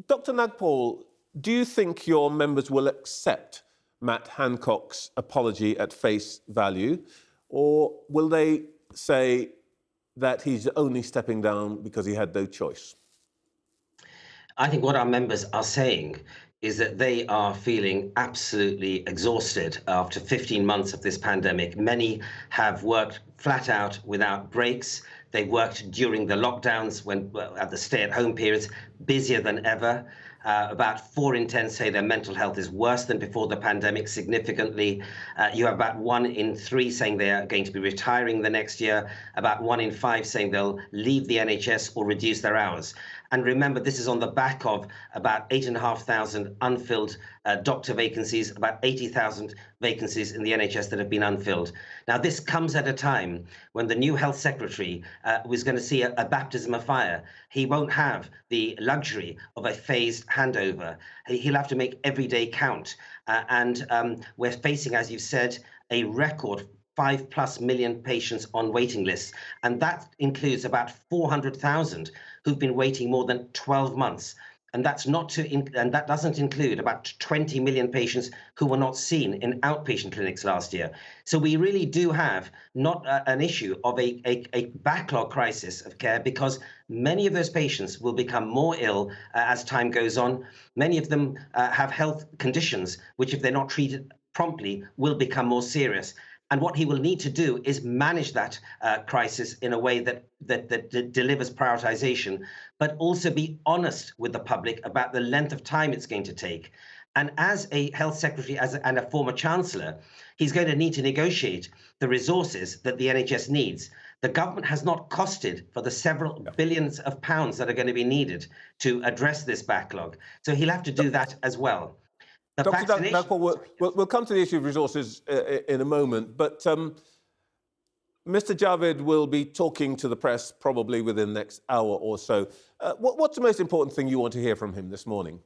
Dr. Nagpaul, do you think your members will accept Matt Hancock's apology at face value, or will they say that he's only stepping down because he had no choice? I think what our members are saying is that they are feeling absolutely exhausted after 15 months of this pandemic. Many have worked flat out without breaks. They worked during the lockdowns when at the stay-at-home periods, busier than ever. About 4 in 10 say their mental health is worse than before the pandemic significantly. You have about 1 in 3 saying they are going to be retiring the next year, about 1 in 5 saying they'll leave the NHS or reduce their hours. And remember, this is on the back of about 8,500 unfilled doctor vacancies, about 80,000 vacancies in the NHS that have been unfilled. Now, this comes at a time when the new Health Secretary was going to see a baptism of fire. He won't have the luxury of a phased handover. He'll have to make every day count. We're facing, as you've said, a record 5+ million patients on waiting lists, and that includes about 400,000 who've been waiting more than 12 months. And that doesn't include about 20 million patients who were not seen in outpatient clinics last year. So we really do have not an issue of a backlog crisis of care, because many of those patients will become more ill as time goes on. Many of them have health conditions which, if they're not treated promptly, will become more serious. And what he will need to do is manage that crisis in a way that delivers prioritization, but also be honest with the public about the length of time it's going to take. And as a health secretary and a former chancellor, he's going to need to negotiate the resources that the NHS needs. The government has not costed for the several billions of pounds that are going to be needed to address this backlog. So he'll have to do that as well. Dr. Nagpaul, we'll come to the issue of resources in a moment, but Mr Javid will be talking to the press probably within the next hour or so. What's the most important thing you want to hear from him this morning?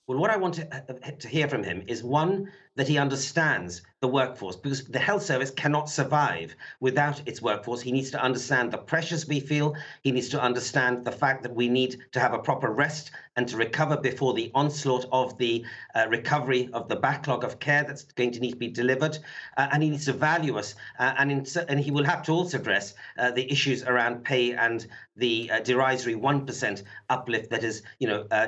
Well, what I want to hear from him is, one, that he understands the workforce, because the health service cannot survive without its workforce. He needs to understand the pressures we feel. He needs to understand the fact that we need to have a proper rest and to recover before the onslaught of the recovery of the backlog of care that's going to need to be delivered. And he needs to value us. And he will have to also address the issues around pay and the derisory 1% uplift that has,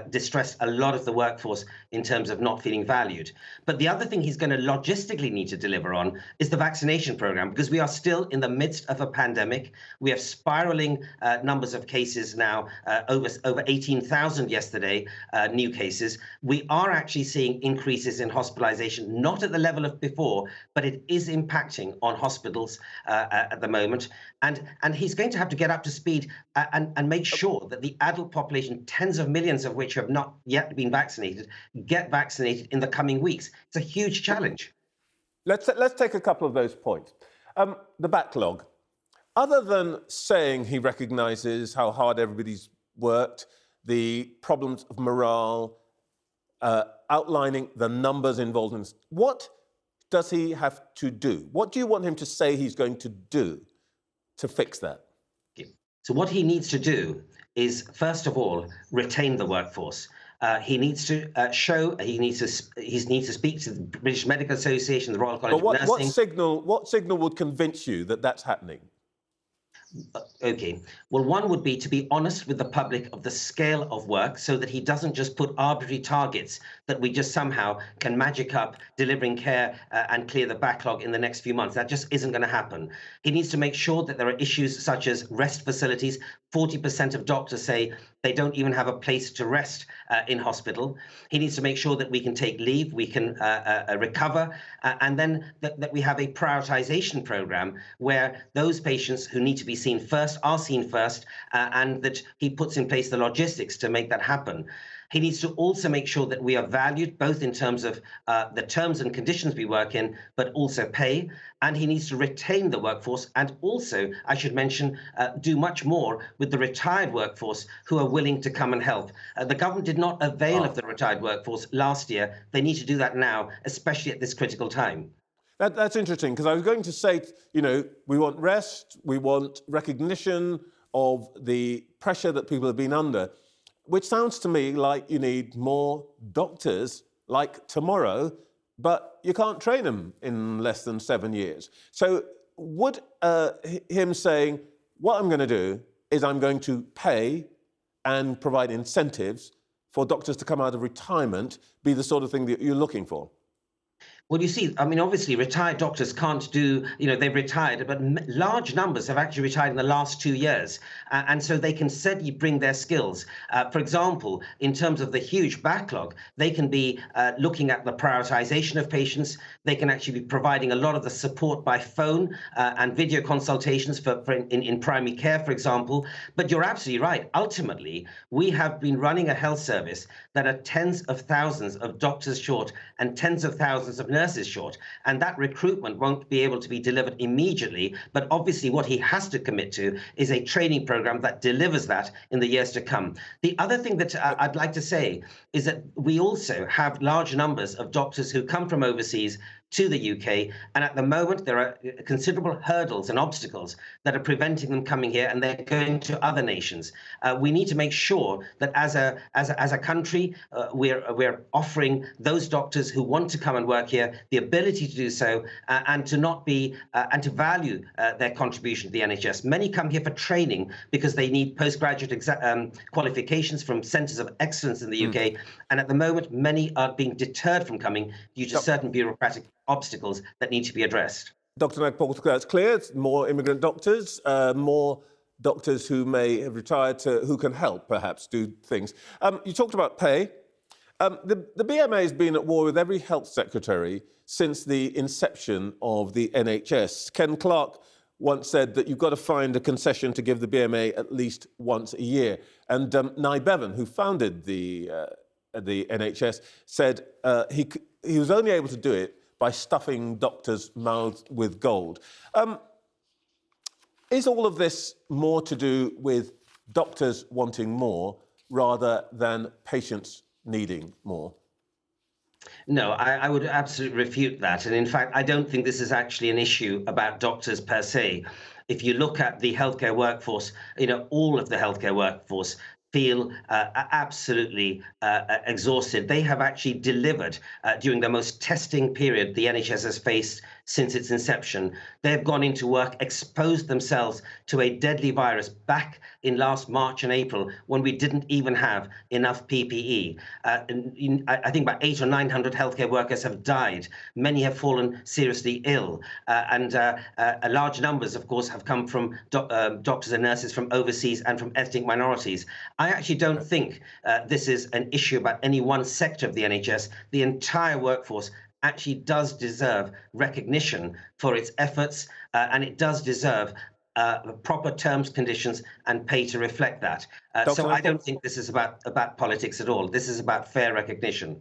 distressed a lot of the workforce in terms of not feeling valued. But the other thing he's going to logistically need to deliver on is the vaccination program, because we are still in the midst of a pandemic. We have spiraling numbers of cases now, over 18,000 yesterday, new cases. We are actually seeing increases in hospitalization, not at the level of before, but it is impacting on hospitals at the moment. And he's going to have to get up to speed and make sure that the adult population, tens of millions of which have not yet been vaccinated, get vaccinated in the coming weeks. It's a huge challenge. Let's take a couple of those points. The backlog. Other than saying he recognises how hard everybody's worked, the problems of morale, outlining the numbers involved in, what does he have to do? What do you want him to say he's going to do to fix that? So what he needs to do is, first of all, retain the workforce. He needs to he needs to speak to the British Medical Association, the Royal College of Nursing. What signal would convince you that that's happening? Okay. Well, one would be to be honest with the public of the scale of work, so that he doesn't just put arbitrary targets that we just somehow can magic up delivering care and clear the backlog in the next few months. That just isn't going to happen. He needs to make sure that there are issues such as rest facilities. 40% of doctors say they don't even have a place to rest in hospital. He needs to make sure that we can take leave, we can recover, and then that we have a prioritization program where those patients who need to be seen first are seen first, and that he puts in place the logistics to make that happen. He needs to also make sure that we are valued, both in terms of the terms and conditions we work in, but also pay. And he needs to retain the workforce, and also, I should mention, do much more with the retired workforce who are willing to come and help. The government did not avail of the retired workforce last year. They need to do that now, especially at this critical time. That's interesting, because I was going to say, we want rest, we want recognition of the pressure that people have been under. which sounds to me like you need more doctors like tomorrow, but you can't train them in less than 7 years. So would him saying, what I'm going to do is I'm going to pay and provide incentives for doctors to come out of retirement be the sort of thing that you're looking for? Well, you see, I mean, obviously, retired doctors can't do, they've retired, but large numbers have actually retired in the last 2 years. And so they can steadily bring their skills. For example, in terms of the huge backlog, they can be looking at the prioritization of patients. They can actually be providing a lot of the support by phone and video consultations in primary care, for example. But you're absolutely right. Ultimately, we have been running a health service that are tens of thousands of doctors short and tens of thousands of nurses short, and that recruitment won't be able to be delivered immediately. But obviously what he has to commit to is a training program that delivers that in the years to come. The other thing that I'd like to say is that we also have large numbers of doctors who come from overseas to the UK, and at the moment there are considerable hurdles and obstacles that are preventing them coming here, and they're going to other nations. We need to make sure that as a country, we're offering those doctors who want to come and work here the ability to do so, and to not be and to value their contribution to the NHS. Many come here for training because they need postgraduate qualifications from centres of excellence in the UK, and at the moment many are being deterred from coming due to certain bureaucratic obstacles that need to be addressed. Dr. Nagpaul, that's clear. It's more immigrant doctors, more doctors who may have retired who can help, perhaps, do things. You talked about pay. The BMA has been at war with every health secretary since the inception of the NHS. Ken Clarke once said that you've got to find a concession to give the BMA at least once a year. And Nye Bevan, who founded the NHS, said he was only able to do it by stuffing doctors' mouths with gold. Is all of this more to do with doctors wanting more rather than patients needing more? No, I would absolutely refute that. And in fact, I don't think this is actually an issue about doctors per se. If you look at the healthcare workforce, all of the healthcare workforce feel absolutely exhausted. They have actually delivered during the most testing period the NHS has faced since its inception. They've gone into work, exposed themselves to a deadly virus back in last March and April when we didn't even have enough PPE. I think about 800 or 900 healthcare workers have died. Many have fallen seriously ill. And large numbers, of course, have come from doctors and nurses from overseas and from ethnic minorities. I actually don't think this is an issue about any one sector of the NHS. The entire workforce actually does deserve recognition for its efforts, and it does deserve proper terms, conditions, and pay to reflect that. So I don't think this is about politics at all. This is about fair recognition.